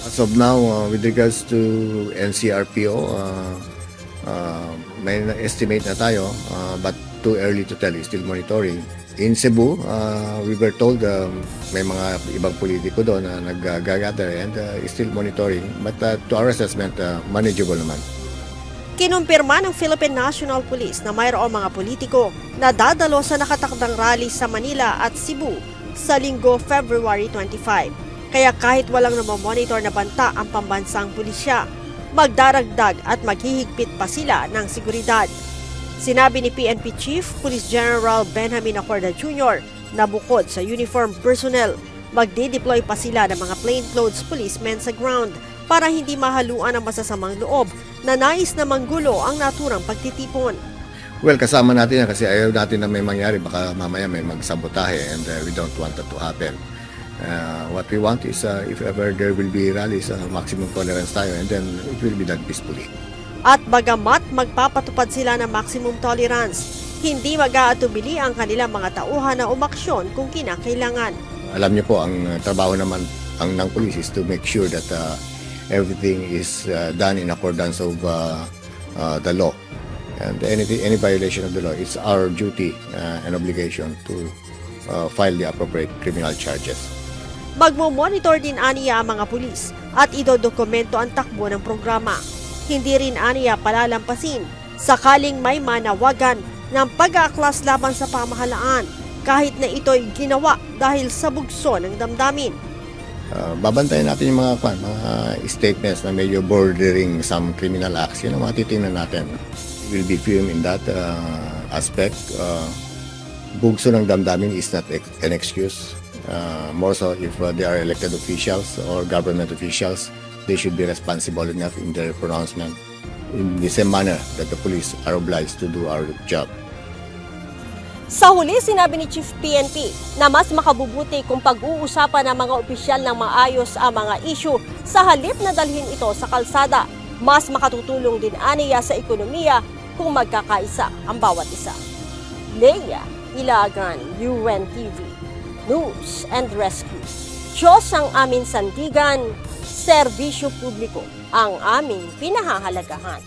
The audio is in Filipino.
As of now, with regards to NCRPO, may estimate na tayo, but too early to tell. Still monitoring. In Cebu, we were told may mga ibang politiko doon na nag-gather and still monitoring. But to our assessment, manageable naman. Kinumpirma ng Philippine National Police na mayroong mga politiko na dadalo sa nakatakdang rally sa Manila at Cebu sa linggo February 25. Kaya kahit walang namamonitor na banta ang pambansang pulisya, magdaragdag at maghihigpit pa sila ng seguridad. Sinabi ni PNP Chief Police General Benjamin Acorda Jr. na bukod sa uniform personnel, magde-deploy pa sila ng mga plainclothes policemen sa ground para hindi mahaluan ang masasamang loob na nais na manggulo ang naturang pagtitipon. Well, kasama natin yan kasi ayaw natin na may mangyari. Baka mamaya may magsabotahe and we don't want that to happen. What we want is if ever there will be rallies, maximum tolerance tayo and then it will be done peacefully. At bagamat magpapatupad sila ng maximum tolerance, hindi mag-aatubili ang kanilang mga tauhan na umaksyon kung kinakailangan. Alam niyo po, ang trabaho naman ng police is to make sure that everything is done in accordance of the law. And any violation of the law, it's our duty and obligation to file the appropriate criminal charges. Magmo-monitor din aniya ang mga pulis at idodokumento ang takbo ng programa. Hindi rin aniya palalampasin sakaling may manawagan ng pag-aaklas laban sa pamahalaan kahit na ito'y ginawa dahil sa bugso ng damdamin. Babantayan natin yung mga statements na medyo bordering some criminal acts. Yun ang matitingnan natin. Will be firm in that aspect. Bugso ng damdamin is not an excuse. More so if they are elected officials or government officials, they should be responsible enough in their pronouncement in the same manner that the police are obliged to do our job. Sa huli, sinabi ni Chief PNP na mas makabubuti kung pag-uusapan ng mga opisyal ng maayos ang mga issue sa halip na dalhin ito sa kalsada. Mas makatutulong din aniya sa ekonomiya kung magkakaisa ang bawat isa. Leia Ilagan, UNTV, News and Rescue. Diyos ang aming sandigan, serbisyo publiko ang aming pinahahalagahan.